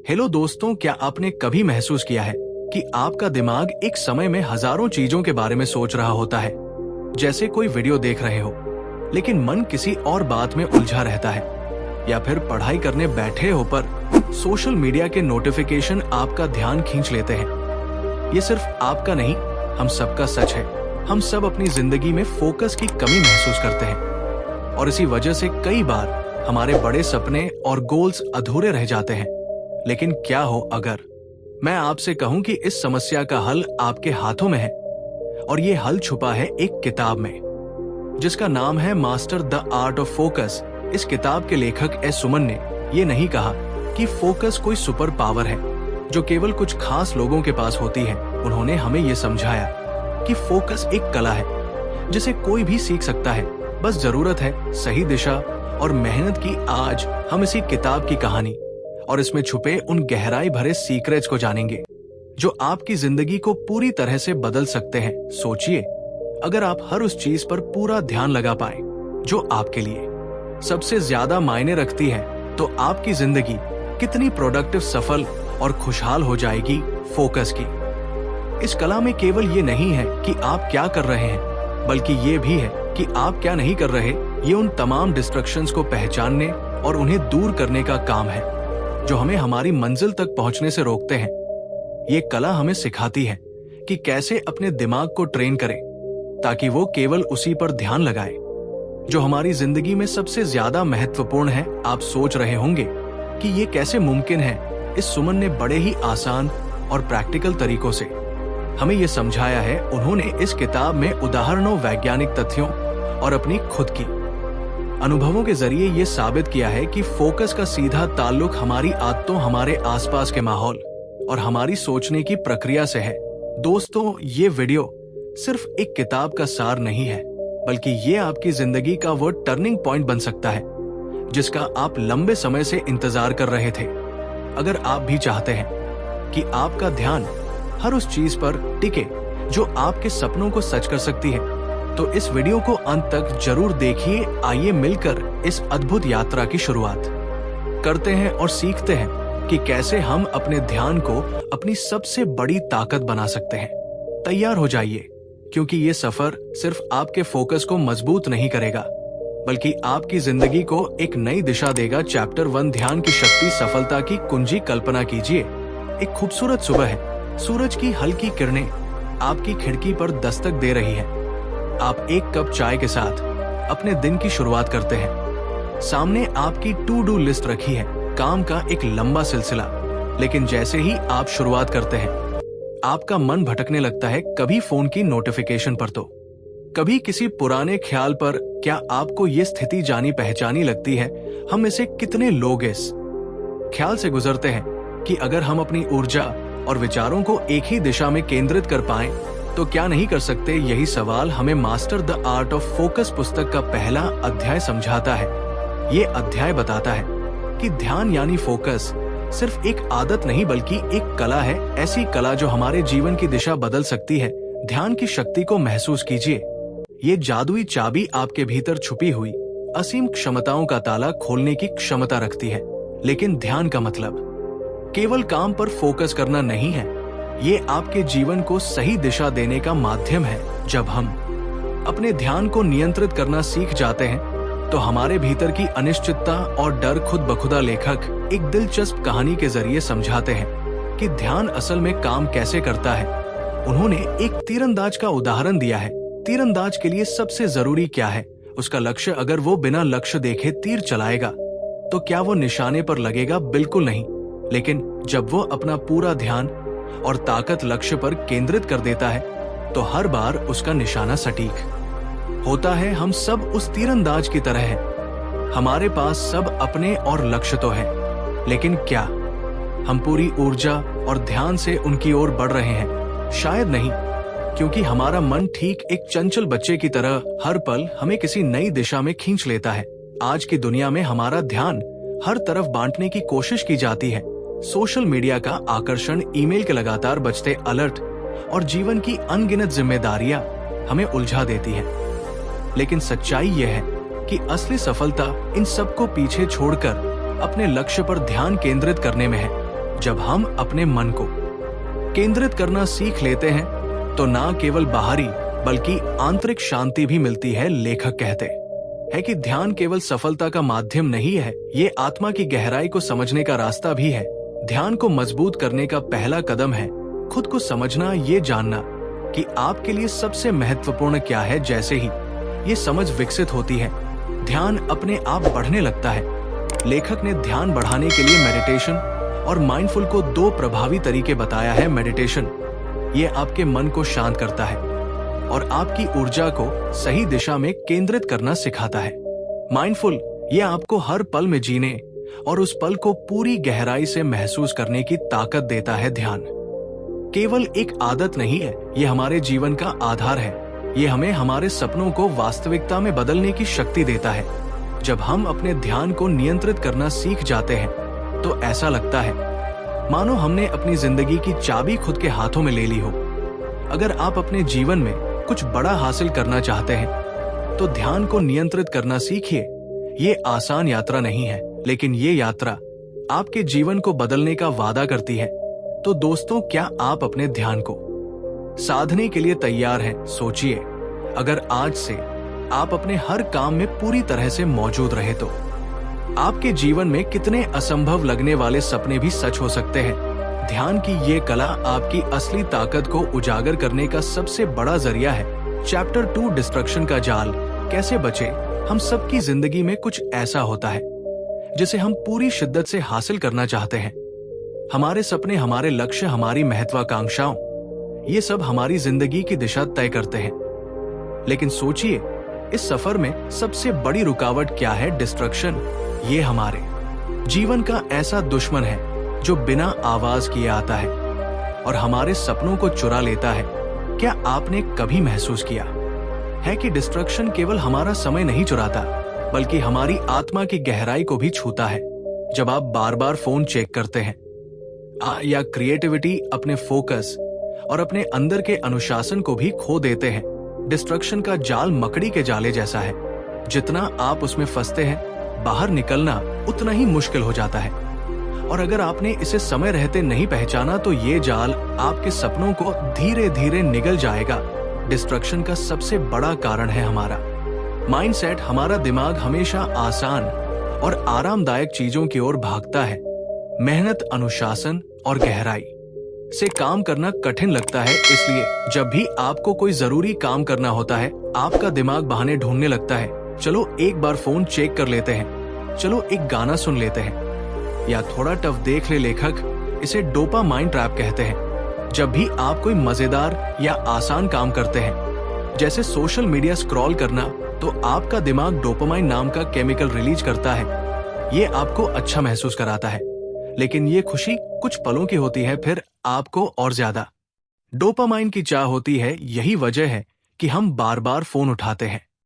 Hello दोस्तों, क्या आपने कभी महसूस किया है कि आपका दिमाग एक समय में हजारों चीजों के बारे में सोच रहा होता है? जैसे कोई वीडियो देख रहे हो लेकिन मन किसी और बात में उलझा रहता है, या फिर पढ़ाई करने बैठे हो पर सोशल मीडिया के नोटिफिकेशन आपका ध्यान खींच लेते हैं। ये सिर्फ आपका नहीं, हम सबका सच है। हम सब अपनी जिंदगी में फोकस की कमी महसूस करते हैं और इसी वजह से कई बार हमारे बड़े सपने और गोल्स अधूरे रह जाते हैं। लेकिन क्या हो अगर मैं आपसे कहूं कि इस समस्या का हल आपके हाथों में है, और ये हल छुपा है एक किताब में जिसका नाम है master the art of focus. इस किताब के लेखक एस सुमन ने ये नहीं कहा कि फोकस कोई सुपर पावर है जो केवल कुछ खास लोगों के पास होती है। उन्होंने हमें ये समझाया कि फोकस एक कला है जिसे कोई भी सीख सकता है, बस जरूरत है सही दिशा और मेहनत की। आज हम इसी किताब की कहानी और इसमें छुपे उन गहराई भरे सीक्रेट्स को जानेंगे जो आपकी जिंदगी को पूरी तरह से बदल सकते हैं। सोचिए, अगर आप हर उस चीज पर पूरा ध्यान लगा पाए जो आपके लिए सबसे ज्यादा मायने रखती है, तो आपकी जिंदगी कितनी प्रोडक्टिव, सफल और खुशहाल हो जाएगी। फोकस की इस कला में केवल ये नहीं है कि आप क्या कर रहे हैं, बल्कि ये भी है कि आप क्या नहीं कर रहे। ये उन तमाम डिस्ट्रैक्शंस को पहचानने और उन्हें दूर करने का काम है जो हमें हमारी मंजिल तक पहुंचने से रोकते हैं। ये कला हमें सिखाती है कि कैसे अपने दिमाग को ट्रेन करें ताकि वो केवल उसी पर ध्यान लगाए जो हमारी जिंदगी में सबसे ज्यादा महत्वपूर्ण है। आप सोच रहे होंगे कि ये कैसे मुमकिन है। इस सुमन ने बड़े ही आसान और प्रैक्टिकल तरीकों से हमें ये समझाया है। उन्होंने इस किताब में उदाहरणों, वैज्ञानिक तथ्यों और अपनी खुद की अनुभवों के जरिए ये साबित किया है कि फोकस का सीधा ताल्लुक हमारी आदतों, हमारे आसपास के माहौल और हमारी सोचने की प्रक्रिया से है। दोस्तों, ये वीडियो सिर्फ एक किताब का सार नहीं है, बल्कि ये आपकी जिंदगी का वो टर्निंग पॉइंट बन सकता है जिसका आप लंबे समय से इंतजार कर रहे थे। अगर आप भी चाहते हैं कि आपका ध्यान हर उस चीज पर टिके जो आपके सपनों को सच कर सकती है, तो इस वीडियो को अंत तक जरूर देखिए। आइए मिलकर इस अद्भुत यात्रा की शुरुआत करते हैं और सीखते हैं कि कैसे हम अपने ध्यान को अपनी सबसे बड़ी ताकत बना सकते हैं। तैयार हो जाइए, क्योंकि ये सफर सिर्फ आपके फोकस को मजबूत नहीं करेगा, बल्कि आपकी जिंदगी को एक नई दिशा देगा। चैप्टर 1, ध्यान की शक्ति, सफलता की कुंजी। कल्पना कीजिए, एक खूबसूरत सुबह है। सूरज की हल्की किरणें आपकी खिड़की पर दस्तक दे रही है। आप एक कप चाय के साथ अपने दिन की शुरुआत करते हैं। सामने आपकी टू डू लिस्ट रखी है, काम का एक लंबा सिलसिला। लेकिन जैसे ही आप शुरुआत करते हैं, आपका मन भटकने लगता है, कभी फोन की नोटिफिकेशन पर तो कभी किसी पुराने ख्याल पर। क्या आपको ये स्थिति जानी पहचानी लगती है? हम में से कितने लोग इस ख्याल से गुजरते हैं कि अगर हम अपनी ऊर्जा और विचारों को एक ही दिशा में केंद्रित कर पाएं, तो क्या नहीं कर सकते? यही सवाल हमें master the art of focus पुस्तक का पहला अध्याय समझाता है। ये अध्याय बताता है कि ध्यान यानी फोकस सिर्फ एक आदत नहीं, बल्कि एक कला है। ऐसी कला जो हमारे जीवन की दिशा बदल सकती है। ध्यान की शक्ति को महसूस कीजिए। ये जादुई चाबी आपके भीतर छुपी हुई असीम क्षमताओं का ताला खोलने की क्षमता रखती है। लेकिन ध्यान का मतलब केवल काम पर फोकस करना नहीं है, ये आपके जीवन को सही दिशा देने का माध्यम है। जब हम अपने ध्यान को नियंत्रित करना सीख जाते हैं, तो हमारे भीतर की अनिश्चितता और डर खुद बखुदा लेखक एक दिलचस्प कहानी के जरिए समझाते हैं कि ध्यान असल में काम कैसे करता है। उन्होंने एक तीरंदाज का उदाहरण दिया है। तीरंदाज के लिए सबसे जरूरी क्या है? उसका लक्ष्य। अगर वो बिना लक्ष्य देखे तीर चलाएगा, तो क्या वो निशाने पर लगेगा? बिल्कुल नहीं। लेकिन जब वो अपना पूरा ध्यान और ताकत लक्ष्य पर केंद्रित कर देता है, तो हर बार उसका निशाना सटीक होता है। हम सब उस तीरंदाज की तरह हैं। हमारे पास सब अपने और लक्ष्य तो है, लेकिन क्या हम पूरी ऊर्जा और ध्यान से उनकी ओर बढ़ रहे हैं? शायद नहीं, क्योंकि हमारा मन ठीक एक चंचल बच्चे की तरह हर पल हमें किसी नई दिशा में खींच लेता है। आज की दुनिया में हमारा ध्यान हर तरफ बांटने की कोशिश की जाती है। सोशल मीडिया का आकर्षण, ईमेल के लगातार बजते अलर्ट और जीवन की अनगिनत जिम्मेदारियां हमें उलझा देती हैं। लेकिन सच्चाई यह है कि असली सफलता इन सबको पीछे छोड़कर अपने लक्ष्य पर ध्यान केंद्रित करने में है। जब हम अपने मन को केंद्रित करना सीख लेते हैं तो ना केवल बाहरी बल्कि आंतरिक शांति भी मिलती है। लेखक कहते हैं कि ध्यान केवल सफलता का माध्यम नहीं है, ये आत्मा की गहराई को समझने का रास्ता भी है। ध्यान को मजबूत करने का पहला कदम है खुद को समझना, ये जानना कि आपके लिए सबसे महत्वपूर्ण क्या है। जैसे ही ये समझ विकसित होती है, ध्यान अपने आप बढ़ने लगता है। लेखक ने ध्यान बढ़ाने के लिए मेडिटेशन और माइंडफुल को 2 प्रभावी तरीके बताया है। मेडिटेशन ये आपके मन को शांत करता है और आपकी ऊर्जा को सही दिशा में केंद्रित करना सिखाता है। माइंडफुल ये आपको हर पल में जीने और उस पल को पूरी गहराई से महसूस करने की ताकत देता है। ध्यान केवल एक आदत नहीं है, ये हमारे जीवन का आधार है। ये हमें हमारे सपनों को वास्तविकता में बदलने की शक्ति देता है। जब हम अपने ध्यान को नियंत्रित करना सीख जाते हैं तो ऐसा लगता है मानो हमने अपनी जिंदगी की चाबी खुद के हाथों में ले ली हो। अगर आप अपने जीवन में कुछ बड़ा हासिल करना चाहते हैं तो ध्यान को नियंत्रित करना सीखिए। ये आसान यात्रा नहीं है, लेकिन ये यात्रा आपके जीवन को बदलने का वादा करती है। तो दोस्तों, क्या आप अपने ध्यान को साधने के लिए तैयार हैं? सोचिए, अगर आज से आप अपने हर काम में पूरी तरह से मौजूद रहे तो आपके जीवन में कितने असंभव लगने वाले सपने भी सच हो सकते हैं। ध्यान की ये कला आपकी असली ताकत को उजागर करने का सबसे बड़ा जरिया है। चैप्टर 2 डिस्ट्रक्शन का जाल, कैसे बचे। हम सबकी जिंदगी में कुछ ऐसा होता है जिसे हम पूरी शिद्दत से हासिल करना चाहते हैं। हमारे सपने, हमारे लक्ष्य, हमारी महत्वाकांक्षाओं, ये सब हमारी जिंदगी की दिशा तय करते हैं। लेकिन सोचिए, इस सफर में सबसे बड़ी रुकावट क्या है? डिस्ट्रक्शन। ये हमारे जीवन का ऐसा दुश्मन है जो बिना आवाज किए आता है और हमारे सपनों को चुरा लेता है। क्या आपने कभी महसूस किया है कि डिस्ट्रक्शन केवल हमारा समय नहीं चुराता, बल्कि हमारी आत्मा की गहराई को भी छूता है? जब आप बार बार फोन चेक करते हैं या क्रिएटिविटी, अपने फोकस और अपने अंदर के अनुशासन को भी खो देते हैं। डिस्ट्रक्शन का जाल मकड़ी के जाले जैसा है। जितना आप उसमें फंसते हैं, बाहर निकलना उतना ही मुश्किल हो जाता है। और अगर आपने इसे समय रहते नहीं पहचाना तो ये जाल आपके सपनों को धीरे धीरे निगल जाएगा। डिस्ट्रक्शन का सबसे बड़ा कारण है हमारा माइंडसेट। हमारा दिमाग हमेशा आसान और आरामदायक चीजों की ओर भागता है। मेहनत, अनुशासन और गहराई से काम करना कठिन लगता है। इसलिए जब भी आपको कोई जरूरी काम करना होता है, आपका दिमाग बहाने ढूंढने लगता है। चलो एक बार फोन चेक कर लेते हैं, चलो एक गाना सुन लेते हैं, या थोड़ा टफ देख ले। लेखक इसे डोपामाइन ट्रैप कहते हैं। जब भी आप कोई मजेदार या आसान काम करते हैं, जैसे सोशल मीडिया स्क्रॉल करना, तो आपका दिमाग डोपामाइन नाम का केमिकल रिलीज करता है। ये आपको अच्छा महसूस कराता है, लेकिन ये खुशी कुछ पलों की होती है, फिर आपको और ज्यादा डोपामाइन की चाह होती है। यही वजह है कि हम बार बार फोन उठाते हैं।